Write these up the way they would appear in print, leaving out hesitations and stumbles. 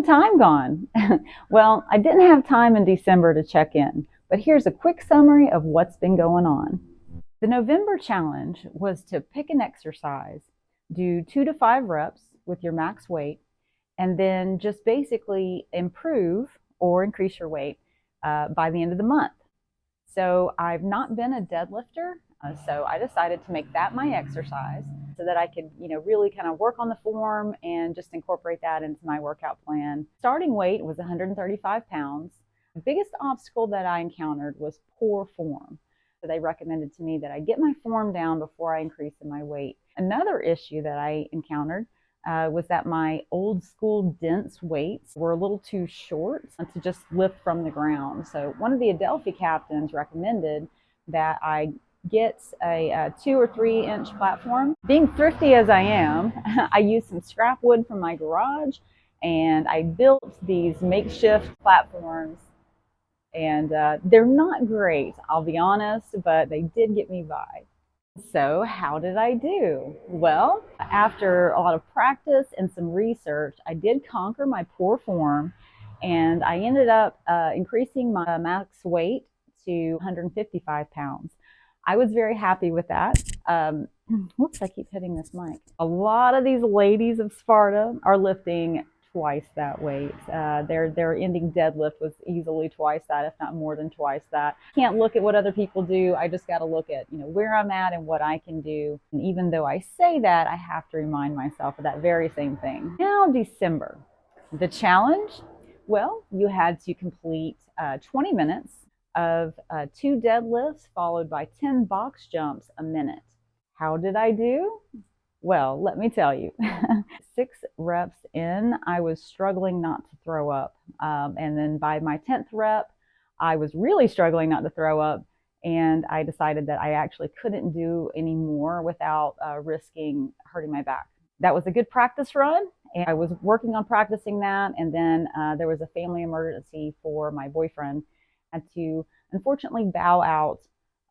the time gone? Well, I didn't have time in December to check in, but here's a quick summary of what's been going on. The November challenge was to pick an exercise, do 2 to 5 reps with your max weight, and then just basically improve or increase your weight by the end of the month. So I've not been a deadlifter, so I decided to make that my exercise so that I could, really kind of work on the form and just incorporate that into my workout plan. Starting weight was 135 pounds. The biggest obstacle that I encountered was poor form. So they recommended to me that I get my form down before I increase in my weight. Another issue that I encountered was that my old school dense weights were a little too short to just lift from the ground. So one of the Adelphi captains recommended that I get a 2 or 3 inch platform. Being thrifty as I am, I used some scrap wood from my garage and I built these makeshift platforms, and they're not great, I'll be honest, but they did get me by. So how did I do? Well, after a lot of practice and some research, I did conquer my poor form, and I ended up increasing my max weight to 155 pounds. I was very happy with that. Whoops, I keep hitting this mic. A lot of these ladies of Sparta are lifting twice that weight. Their ending deadlift was easily twice that, if not more than twice that. Can't look at what other people do. I just got to look at where I'm at and what I can do. And even though I say that, I have to remind myself of that very same thing. Now December, the challenge. Well, you had to complete 20 minutes of 2 deadlifts followed by 10 box jumps a minute. How did I do? Well, let me tell you, 6 reps in, I was struggling not to throw up. And then by my 10th rep, I was really struggling not to throw up. And I decided that I actually couldn't do any more without risking hurting my back. That was a good practice run. And I was working on practicing that. And then there was a family emergency for my boyfriend. I had to unfortunately bow out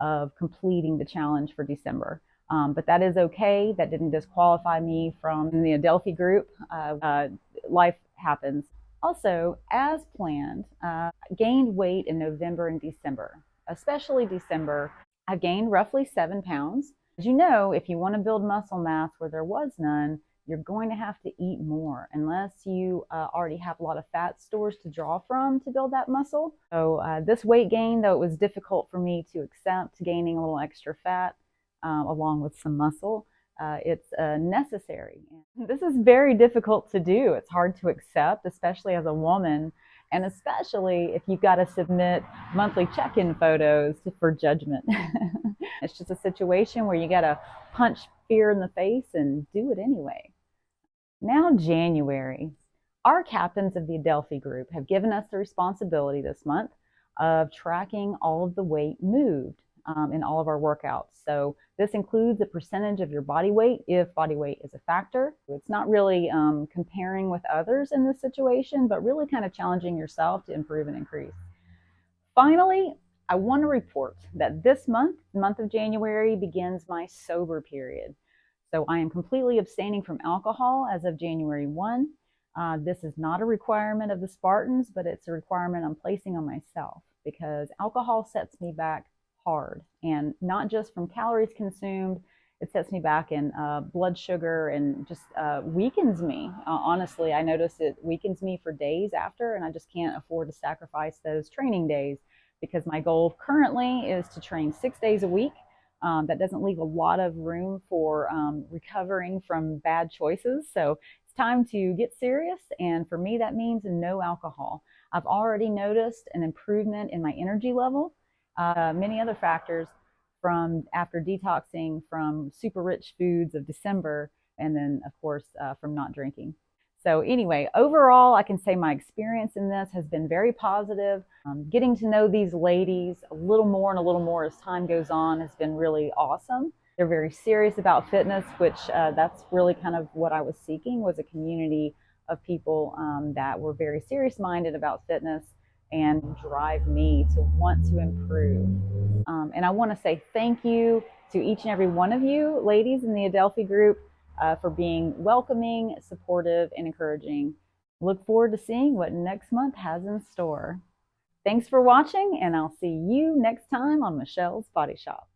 of completing the challenge for December. But that is okay. That didn't disqualify me from the Adelphi group. Life happens. Also, as planned, I gained weight in November and December, especially December. I gained roughly 7 pounds. As you know, if you want to build muscle mass where there was none, you're going to have to eat more unless you already have a lot of fat stores to draw from to build that muscle. So this weight gain, though it was difficult for me to accept gaining a little extra fat, along with some muscle, it's necessary. This is very difficult to do. It's hard to accept, especially as a woman, and especially if you've got to submit monthly check-in photos for judgment. It's just a situation where you got to punch fear in the face and do it anyway. Now January. Our captains of the Adelphi group have given us the responsibility this month of tracking all of the weight moved in all of our workouts. So this includes a percentage of your body weight if body weight is a factor. It's not really comparing with others in this situation, but really kind of challenging yourself to improve and increase. Finally, I want to report that this month, the month of January, begins my sober period. So I am completely abstaining from alcohol as of January 1. This is not a requirement of the Spartans, but it's a requirement I'm placing on myself because alcohol sets me back hard, and not just from calories consumed. It sets me back in blood sugar and just weakens me. Honestly, I notice it weakens me for days after, and I just can't afford to sacrifice those training days because my goal currently is to train 6 days a week. That doesn't leave a lot of room for recovering from bad choices. So it's time to get serious, and for me that means no alcohol. I've already noticed an improvement in my energy level. Many other factors from after detoxing from super rich foods of December, and then of course from not drinking. So anyway, overall, I can say my experience in this has been very positive. Getting to know these ladies a little more and a little more as time goes on has been really awesome. They're very serious about fitness, which that's really kind of what I was seeking, was a community of people that were very serious-minded about fitness and drive me to want to improve. And I want to say thank you to each and every one of you, ladies in the Adelphi group, for being welcoming, supportive, and encouraging. Look forward to seeing what next month has in store. Thanks for watching, and I'll see you next time on Michelle's Body Shop.